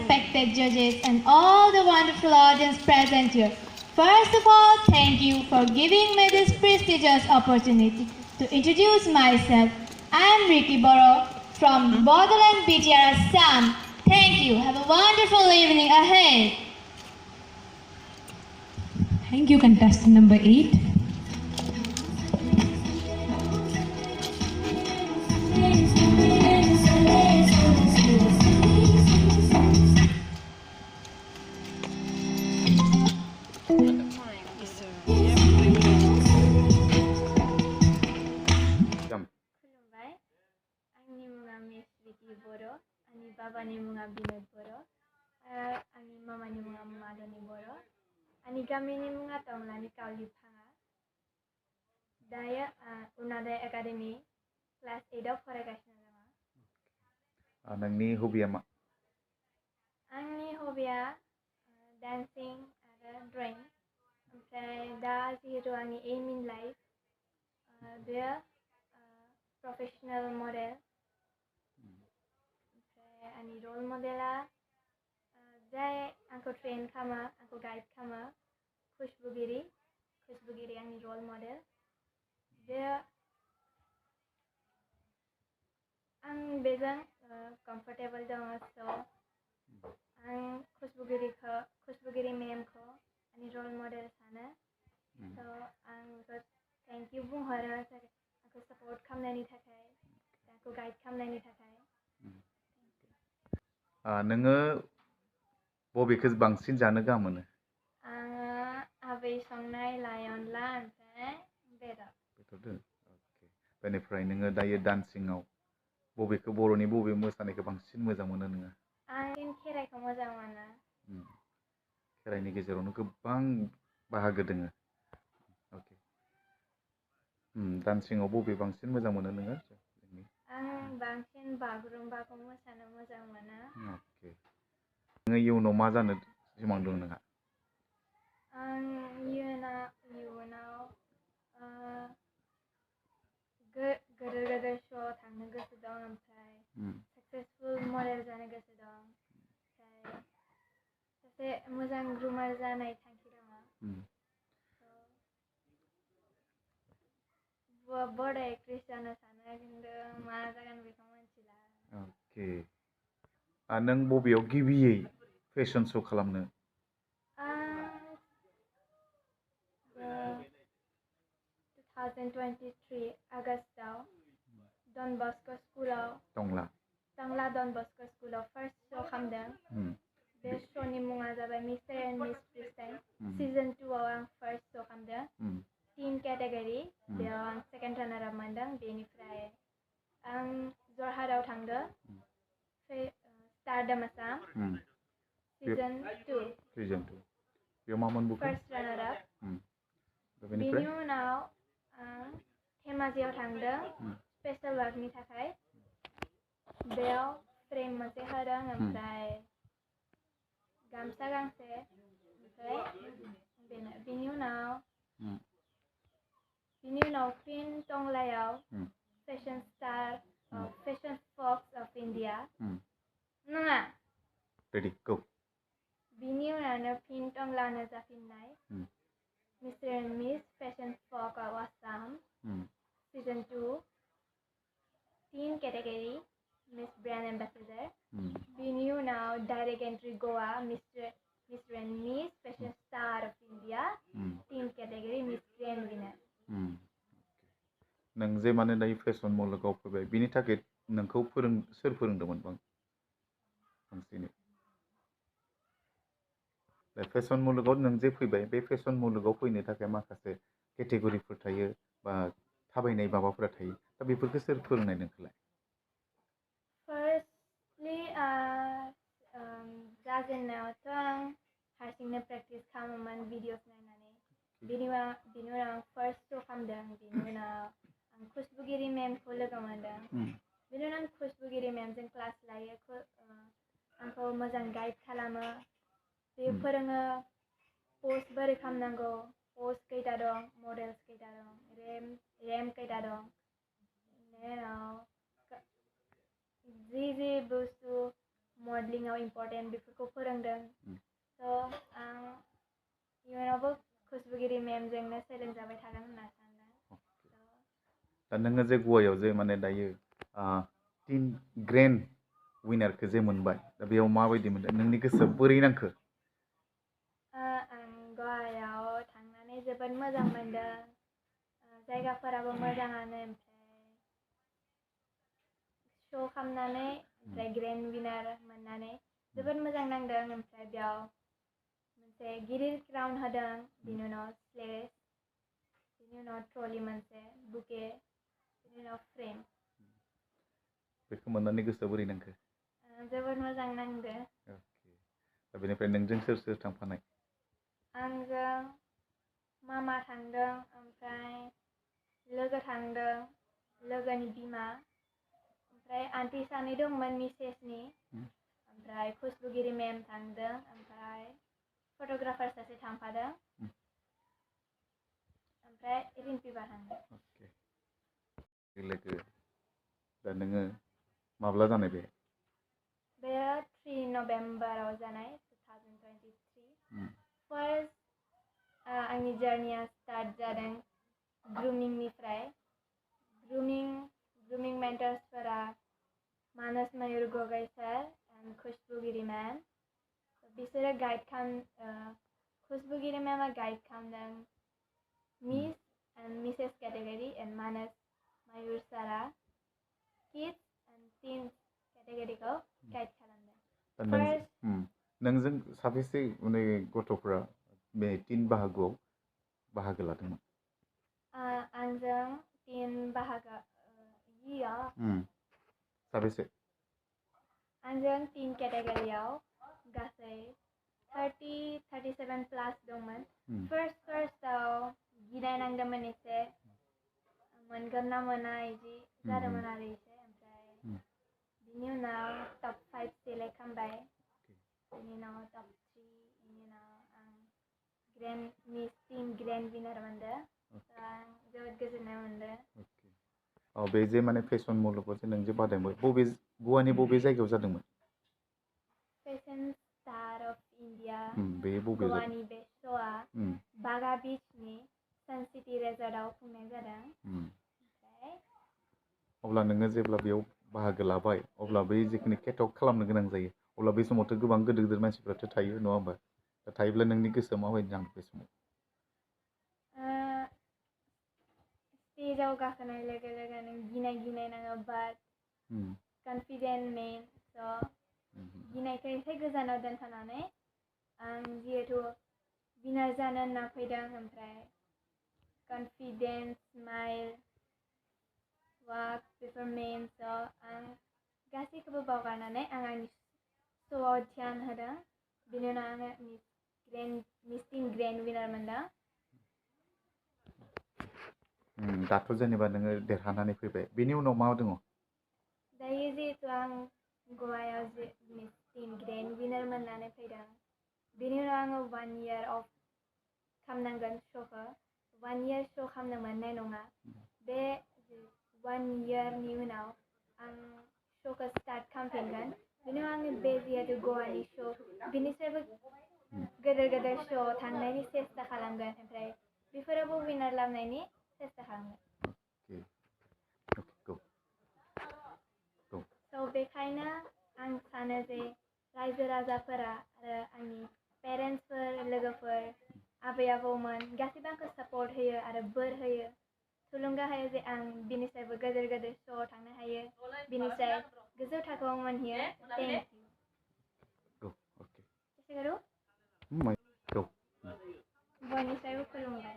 respected judges, and all the wonderful audience present here. First of all, thank you for giving me this prestigious opportunity to introduce myself. I am Ricky Borough from Borderland BTR Assam. Thank you. Have a wonderful evening ahead. Thank you, contestant number 8. Ani babani munga Binod Boro, ani mamani munga Madoni Boro, ani gamini munga Tomlani Kauli Panga. Daya Unada Academy class 8 of फरायगासिनो दङ। नोंनि हबिया मा? आंनि हबिया dancing आरो drawing। ओमफ्राय दा जिहेतु आंनि aim in life बेयो professional model। आंनि role modela जाय आंखौ train खालामो, आंखौ guide खालामो, खुशबुगिरि आंनि role model। बे आं बेजों comfortable दङ, so आं खुशबुगिरि मेमखौ आंनि role model सानो। so आं thank you बुंहरो आंखौ support खालामनायनि थाखाय, आंखौ guide खालामनायनि थाखाय। नोङो बबेखौ बांसिन जानो गाहाम मोनो? आङो आबै संनाय लाइ अनला ओमफ्राय बेदर। अके। बेनिफ्राय नोङो दायो डान्सिंआव बबेखौ बर'नि बबे मोसानायखौ बांसिन मोजां मोनो नोङो? आं खेराइखौ मोजां मोनो। खेराइनि गेजेरावनो गोबां बाहागो दोङो। अके। डान्सिंआव बबे बांसिन मोजां मोनो नोङो? आं बांसिन बागुरुम्बाखौ मोसानो मोजां मोनो। अके। नोङो इयुनाव मा जानो सिमां दं नोंहा? आं इयुनाव गोदोर श'आव थांनो गोसो दं, ओमफ्राय सक्सेसफुल मडेल जानो गोसो दं, ओमफ्राय सासे मोजां ग्रुमार जानाय थांखि दङ। बर' एक्ट्रेस जानो सानो, खिन्थु मा जागोन बेखौ मिथिला। अके। नों बबेयाव गिबियै फेशन श' खालामनो? 2023 आगस्टआव डन बस्को स्कुलाव टंला डन बस्को स्कुलाव फार्स्ट श' खालामदों। बे श'नि मुङा जाबाय mister and miss freestyle. Season 2 आव आं फार्स्ट श' खालामदों। टीन केटेगरि, बेयाव आं सेकेन्ड रानार आप मोनदों। बेनिफ्राय आं जरहाटआव थांदों, स्टारडम आसाम सिजन 2 बेयाव मा मोनबोखो? फार्स्ट रानार आप। बेनि उनाव आं धेमाजियाव थांदों स्पेशल वार्कनि थाखाय, बेयाव फ्रेम मोनसे होदों, ओमफ्राय गामसा गांसे, ओमफ्राय बेनो। बेनि उनाव फिन टंलायाव फेशन फक्स अफ इन्डिया नङा। रेडि गो। बिनि उनावनो फिन टंलानो जाफिननाय mister and miss fashion face of Assam season 2 teen category miss brand ambassador. बिनि उनाव डाइरेक्ट एन्ट्रि गवा mister and miss fashion star of India teen category miss grand winner. नों जे माने दायो फेशन मुलुगाव फैबाय, बिनि थाखाय नोंखौ सोर फोरोंदोंमोन बांसिनै? फेशन मुलुगाव नों जे फैबाय, बे फेशन मुलुगाव फैनो थाखाय माखासे केटेगरिफोर थायो बा थाबायनाय माबाफोरा थायो, दा बेफोरखौ सोर फोरोंनाय नोंखौलाय? फार्स्टलि जाजेननायावथ' आं हारसिंनो प्रेक्टिस खालामोमोन भिडिअस नायनानै। बिनि उनाव आं फार्स्ट श' खालामदों। बिनि उनाव आं खुशबुगिरि मेमखौ लोगो मोनदों। बिनि उनाव आं खुशबुगिरि मेमजों क्लास लायो, आंखौ मोजां गाइड खालामो। बे फोरोङो पस्ट बोरै खालामनांगौ, पस्ट खैथा दं, मडेल्स खैथा दं, रेम खैथा दं। बेनि उनाव जि बुस्थु मडेलिंआव इम्परटेन्ट बेफोरखौ फोरोंदों। स' आं इयुनावबो खुसबुगिरि मेमजोंनो सोलोंजाबाय थागोन होनना सानदों। दा नोङो जे गवायाव जे माने दायो 3 ग्रेन्ड विनारखौ जे मोनबाय दा बेयाव माबायदि मोनदों नोंनि गोसोआ बोरै नांखो? आं गवायाव थांनानै जोबोद मोजां मोनदों। जायगाफोराबो मोजाङानो, ओमफ्राय श' खालामनानै ओमफ्राय ग्रेन्ड विनार मोननानै जोबोद मोजां नांदों। ओमफ्राय बेयाव मोनसे गिदिर क्राउन होदों, बिनि उनाव स्लेज, बिनि उनाव ट्रलि मोनसे, बुके, बिनि उनाव फ्रेम। बेखौ मोननानै गोसोआ बोरै नांखो? जोबोद मोजां नांदों। दा बेनिफ्राय नोंजों सोर सोर थांफानाय? आंजों मामा थांदों, ओमफ्राय लोगो थांदों, लोगोनि बिमा, ओमफ्राय आन्टि सानै दंमोन मिसेसनि, ओमफ्राय खुसबुगिरि मेम थांदों, ओमफ्राय फट'ग्राफार सासे थांफादों, ओमफ्राय रिम्पिबा थांदों। लोगो दा नोङो माब्ला जानाय बे? बेयो 3 नभेम्बराव जानाय 2023। फार्स्ट आंनि जार्निया स्टार्ट जादों ग्रुमिंनिफ्राय। ग्रुमिं मेन्टर्सफोरा मानस मयुर गगৈ सार एन्ड खुसबुगिरि मेम। बिसोरो खुसबुगिरि मेमा गाइड खालामदों miss and Mrs category and मानस मयुर सारा किड्स एन्ड टिन्स केटेगरिखौ गाइड खालामदों। नोंजों साबेसे माने गथ'फोरा बे 3 बाहागोआव बाहागो लादोंमोन? आंजों 3 बाहागो साबेसे? आंजों 3 केटेगरियाव गासै 37 प्लास दंमोन। फार्स्टआव गिनाय नांदोंमोन एसे, मोनगोन ना मोना बिदि जादोंमोन आरो एसे। ओमफ्राय बिनि उनाव टप 5 सेलेक्ट खालामबाय, बिनि उनाव टप 3, बिनि उनाव आं मिस टीम ग्रेन्ड विनार मोनदों। आं जोबोद गोजोननाय मोनदों। बे जे माने फेशन मुलुगाव जे नों जे बादायबाय गवानि बबे जायगायाव जादोंमोन? फेशन स्टार अफ इन्डिया बे बबे गवानि बे श'आ बागा बीचनि सान सिटी रेजर्टआव खुंनाय जादों। ओमफ्राय अब्ला नोङो जेब्ला बेयाव बाहागो लाबाय अब्ला बै जिखिनि केटअक खालामनो गोनां जायो अब्ला बे समावथ' गोबां गिदिर गिदिर मानसिफ्राथ' थायो नङा होमबा? दा थायोब्ला नोंनि गोसोआ माबायदि नांदों बे समाव? स्टेजाव गाखोनाय लोगो लोगोनो गिनाय नाङो, बाट कनफिडेन्ट मेन। स' गिनायखौ एसे गोजानाव दोनथ'नानै आं जिहेथु विनार जानो होनना फैदों, ओमफ्राय कनफिडेन्स, स्माइल, वाक बेफोर मेन। स' आं गासैखौबो बावगारनानै आं आंनि श'आव ध्यान होदों। बिनि उनाव आङो मिस टीम ग्रेन्ड विनार मोनदों। दाथ' जेनेबा नोङो देरहानानै फैबाय, बेनि उनाव मा दङ? दायो जिहेतु आं गवायाव मिस टीम ग्रेन्ड विनार मोननानै फैदों, बेनि उनाव आङो 1 year अफ खालामनांगोन श'खौ। 1 year श' खालामनो मोननाय नङा। बे 1 yearनि उनाव आं श'खौ स्टार्ट खालामफिनगोन। बेनि उनाव आंनि बे जिहेतु गवानि श' बिनिफ्रायबो गेदेर श'आव थांनायनि सेस्था खालामगोन, ओमफ्राय बेफोरावबो विनार लाबोनायनि सेस्था खालामगोन। स' बेखायनो आं सानो जे रायजो राजाफोरा आरो आंनि पेरेन्टसफोर, लोगोफोर, आबै आबौमोन गासैबो आंखौ सापर्ट होयो आरो बोर होयो, थुलुंगा होयो जे आं बिनिफ्रायबो गेदेर श'आव थांनो हायो, बिनिफ्राय गोजौ थाखोआव मोनहैयो। Thank you. बयनिफ्रायबो खुलुमबाय।